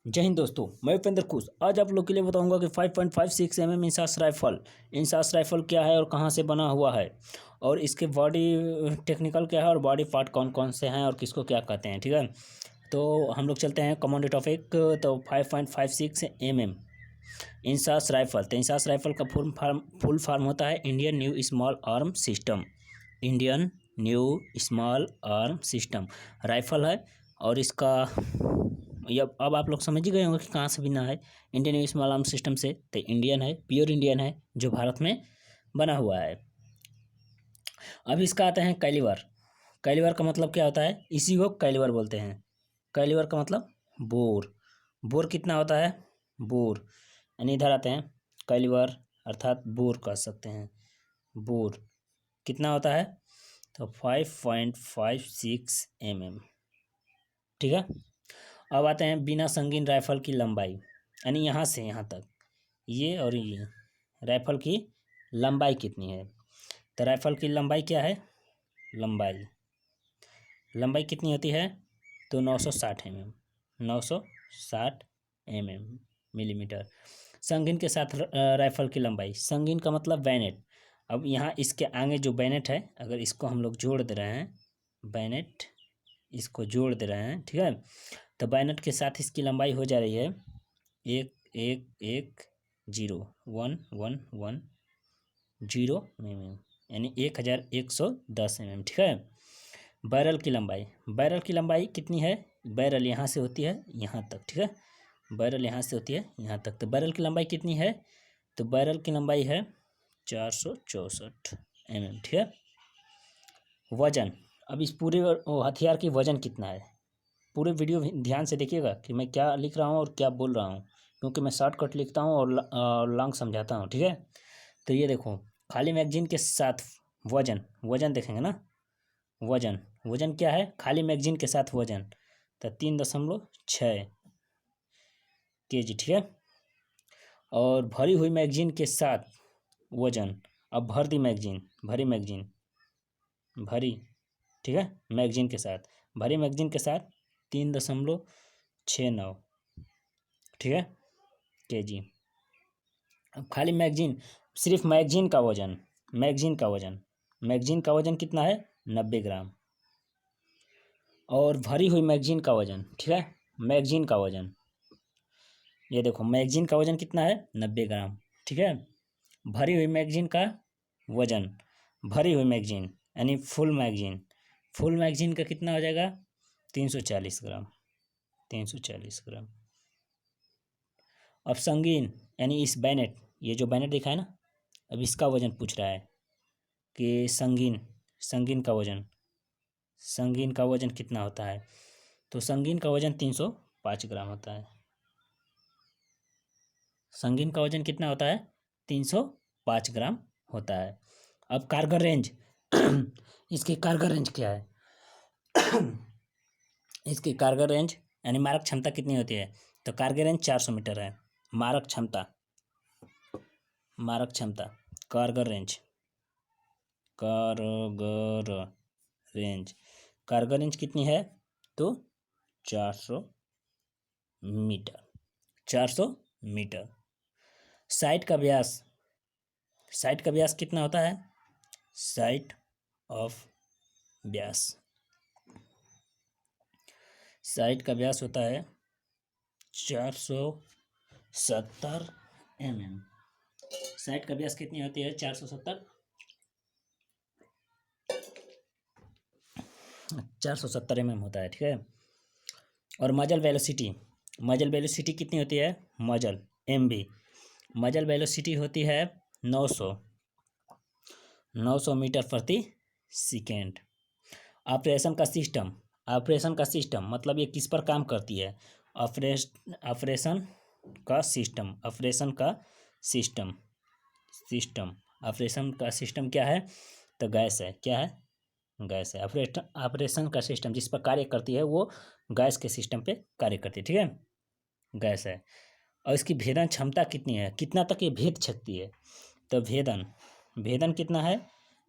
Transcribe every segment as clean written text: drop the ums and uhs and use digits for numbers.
जय हिंद दोस्तों, मैं उपेंद्र कुश आज आप लोग के लिए बताऊंगा कि 5.56 mm इंसास राइफल क्या है और कहां से बना हुआ है और इसके बॉडी टेक्निकल क्या है और बॉडी पार्ट कौन कौन से हैं और किसको क्या कहते हैं। ठीक है, तो हम लोग चलते हैं कमांडो टॉपिक। तो 5.56 mm इंसास राइफल। तो इंसास राइफल का फुल फॉर्म होता है Indian new small arm system. Indian new small arm system rifle है और इसका ये अब आप लोग समझ ही गए होंगे कि कहाँ से बिना है। इंडियन स्मॉल आर्म सिस्टम से, तो इंडियन है, प्योर इंडियन है, जो भारत में बना हुआ है। अब इसका आते हैं कैलिवर। कैलिवर का मतलब क्या होता है, इसी को कैलिवर बोलते हैं। कैलिवर का मतलब बोर। बोर कितना होता है, बोर यानी इधर आते हैं कैलिवर अर्थात बोर कह सकते हैं। बोर कितना होता है, तो 5.56 mm। ठीक है, अब आते हैं बिना संगीन राइफल की लंबाई, यानी यहाँ से यहाँ तक, ये और ये राइफल की लंबाई कितनी है। तो राइफल की लंबाई क्या है, लंबाई कितनी होती है, तो 960 mm, 960 मिलीमीटर। संगीन के साथ राइफल की लंबाई, संगीन का मतलब बैनेट। अब यहाँ इसके आगे जो बैनेट है, अगर इसको हम लोग जोड़ दे रहे हैं, बैनेट इसको जोड़ दे रहे हैं, ठीक है, तो बैनेट के साथ इसकी लंबाई हो जा रही है 1110 mm, यानी 1110 mm। ठीक है, बैरल की लंबाई कितनी है, बैरल यहाँ से होती है यहाँ तक, ठीक है, बैरल यहाँ से होती है यहाँ तक, तो बैरल की लंबाई कितनी है, तो बैरल की लंबाई है 464 mm। ठीक है, वजन, अब इस पूरे हथियार की वजन कितना है, पूरे वीडियो ध्यान से देखिएगा कि मैं क्या लिख रहा हूँ और क्या बोल रहा हूँ, क्योंकि मैं शॉर्टकट लिखता हूँ और लॉन्ग समझाता हूँ। ठीक है, तो ये देखो खाली मैगजीन के साथ वजन देखेंगे ना, वजन क्या है, खाली मैगजीन के साथ वजन, तो 3.6 kg। ठीक है, और भरी हुई मैगजीन के साथ वजन, अब भरी मैगजीन, ठीक है, मैगजीन के साथ, भरी मैगजीन के साथ 3.69, ठीक है, kg। अब खाली मैगजीन, सिर्फ मैगजीन का वजन कितना है, 90 ग्राम। और भरी हुई मैगजीन का वजन, ठीक है, मैगजीन का वजन, ये देखो मैगजीन का वजन कितना है, 90 ग्राम। ठीक है, भरी हुई मैगजीन का वजन, भरी हुई मैगजीन यानी फुल मैगजीन का कितना हो जाएगा, 340 ग्राम। अब संगीन यानी इस बैनेट, ये जो बैनेट दिखा है ना, अब इसका वजन पूछ रहा है कि संगीन का वजन कितना होता है, तो संगीन का वजन 305 ग्राम होता है। संगीन का वजन कितना होता है, 305 ग्राम होता है। अब कारगर रेंज इसकी कारगर रेंज क्या है इसकी कारगर रेंज यानी मारक क्षमता कितनी होती है, तो कारगर रेंज 400 मीटर है। मारक क्षमता कारगर रेंज कितनी है, तो 400 मीटर। साइट का व्यास कितना होता है, साइट का व्यास होता है 470 mm। साइट का व्यास कितनी होती है, 470 mm होता है। ठीक है, और मजल वेलोसिटी कितनी होती है, मजल वेलोसिटी होती है 900 मीटर प्रति सेकेंड। ऑपरेशन का सिस्टम मतलब ये किस पर काम करती है, ऑपरेशन का सिस्टम क्या है, तो गैस है। क्या है, गैस है। ऑपरेशन का सिस्टम जिस पर कार्य करती है वो गैस के सिस्टम पे कार्य करती है। ठीक है, गैस है। और इसकी भेदन क्षमता कितनी है, कितना तक ये भेद सकती है, तो भेदन कितना है,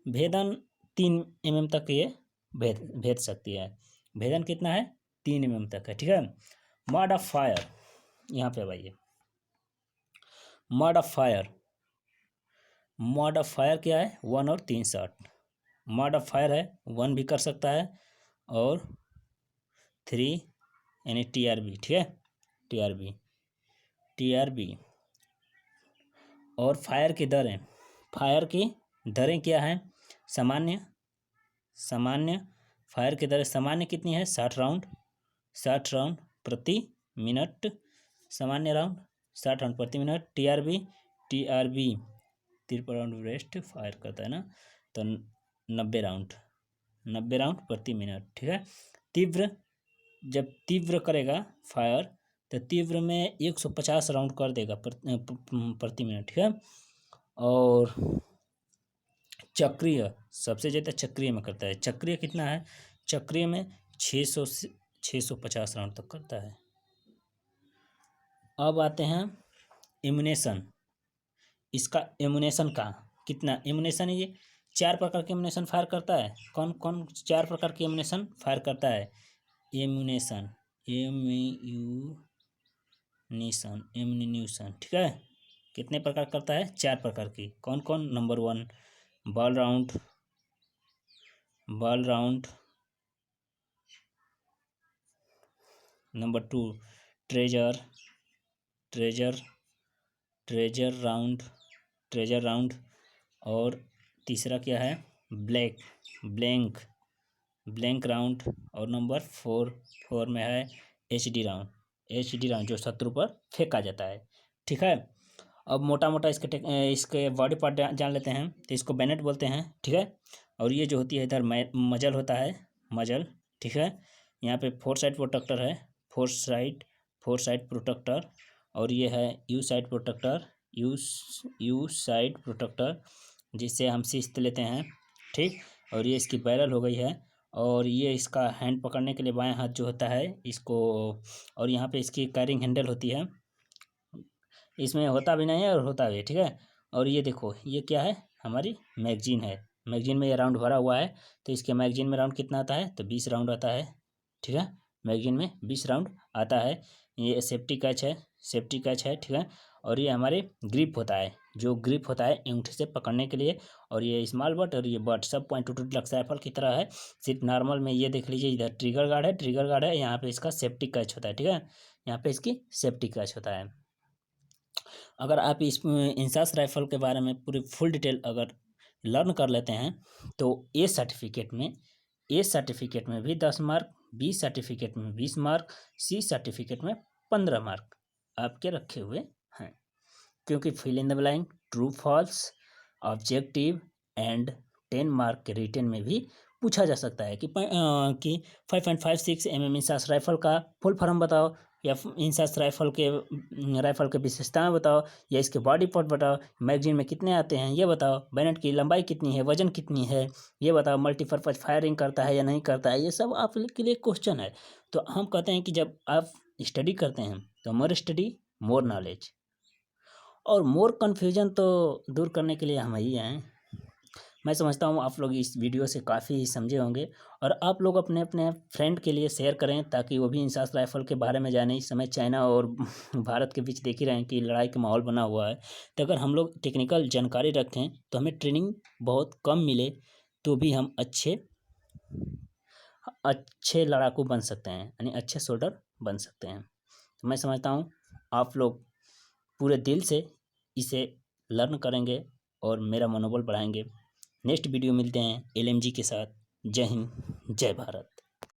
भेदन 3 mm तक ये भेद सकती है। भेदन कितना है, 3 mm तक है। ठीक है, मोड ऑफ फायर यहाँ पे अब आइए, mod of fire. Mod of fire क्या है? 1 और 3 शॉट। मॉड ऑफ फायर है 1 भी कर सकता है और 3 यानी TRB, ठीक है, TRB, TRB। और फायर की दरें, फायर की दरें क्या हैं? सामान्य, सामान्य फायर की दरें सामान्य कितनी है? 60 राउंड प्रति मिनट, सामान्य राउंड 60 राउंड प्रति मिनट। TRB, TRB तिरपन राउंड रेस्ट फायर करता है ना, तो 90 राउंड, 90 राउंड प्रति मिनट, ठीक है। तीव्र, जब तीव्र करेगा फायर तो तीव्र में 150 राउंड कर देगा प्रति मिनट, ठीक है। और चक्रीय, सबसे ज़्यादा चक्रीय में करता है। चक्रीय कितना है? चक्रीय में 600 से 650 राउंड तक करता है। अब आते हैं इम्यूनेशन। इसका इम्यूनेशन का कितना इम्यूनेशन है? ये 4 प्रकार के इम्यूनेशन फायर करता है। कौन कौन 4 प्रकार के इम्यूनेशन फायर करता है? एम्यूनेशन, एम्यूनेशन, ठीक है। कितने प्रकार करता है? 4 प्रकार की। कौन कौन? Number 1 ball round, ball round. Number 2 treasure, treasure, treasure round, treasure round. और तीसरा क्या है? Blank, blank, blank round. और नंबर 4 में है HD राउंड, HD राउंड जो शत्रु पर फेंका जाता है, ठीक है। अब मोटा मोटा इसके बॉडी पार्ट जान लेते हैं। तो इसको बैनेट बोलते हैं, ठीक है। और ये जो होती है इधर मजल होता है, मजल, ठीक है। यहाँ पे 4 साइड प्रोटेक्टर है, 4 साइड प्रोटेक्टर। और ये है U side protector, U side protector, जिससे हम सींच लेते हैं, ठीक। और ये इसकी बैरल हो गई है। और ये इसका हैंड पकड़ने के लिए बाएं हाथ जो होता है इसको। और यहाँ पे इसकी कैरिंग हैंडल होती है, इसमें होता भी नहीं है और होता भी है, ठीक है। और ये देखो ये क्या है? हमारी मैगजीन है। मैगजीन में ये राउंड भरा हुआ है। तो इसके मैगजीन में राउंड कितना आता है? तो 20 राउंड आता है, ठीक है। मैगजीन में 20 राउंड आता है। ये सेफ्टी कैच है, सेफ्टी कैच है, ठीक है। और ये हमारे ग्रिप होता है, जो ग्रिप होता है अंगूठे से पकड़ने के लिए। और ये स्मॉल बट और ये बट सब .22 डिलक्स राइफल की तरह है। सिर्फ नॉर्मल में ये देख लीजिए, इधर ट्रिगर गार्ड है, ट्रिगर गार्ड है, यहाँ पे इसका सेफ्टी कैच होता है, ठीक है। यहाँ पे इसकी सेफ्टी कैच होता है। अगर आप इस इंसास राइफल के बारे में पूरी फुल डिटेल अगर लर्न कर लेते हैं तो ए सर्टिफिकेट में भी 10 मार्क, बी सर्टिफिकेट में 20 मार्क, सी सर्टिफिकेट में 15 मार्क आपके रखे हुए हैं। क्योंकि fill in the blank, true false, objective and 10 mark के रिटन में भी पूछा जा सकता है कि 5.56 mm इंसास राइफल का फुल फॉर्म बताओ, या इंसास राइफल के विशेषताएं बताओ, या इसके बॉडी पार्ट बताओ, मैगजीन में कितने आते हैं ये बताओ, बैनेट की लंबाई कितनी है, वजन कितनी है ये बताओ, मल्टीपर्पज फायरिंग करता है या नहीं करता है, ये सब आपके लिए क्वेश्चन है। तो हम कहते हैं कि जब आप स्टडी करते हैं तो मोर स्टडी मोर नॉलेज, और मोर कन्फ्यूजन तो दूर करने के लिए हम ही हैं। मैं समझता हूँ आप लोग इस वीडियो से काफ़ी समझे होंगे, और आप लोग अपने अपने फ्रेंड के लिए शेयर करें ताकि वो भी इंसास राइफल के बारे में जाने। इस समय चाइना और भारत के बीच देख ही रहे हैं कि लड़ाई का माहौल बना हुआ है। तो अगर हम लोग टेक्निकल जानकारी रखें तो हमें ट्रेनिंग बहुत कम मिले तो भी हम अच्छे लड़ाकू बन सकते हैं, यानी अच्छे सोल्डर बन सकते हैं। तो मैं समझता हूँ आप लोग पूरे दिल से इसे लर्न करेंगे और मेरा मनोबल बढ़ाएंगे। नेक्स्ट वीडियो मिलते हैं LMG के साथ। जय हिंद, जय भारत।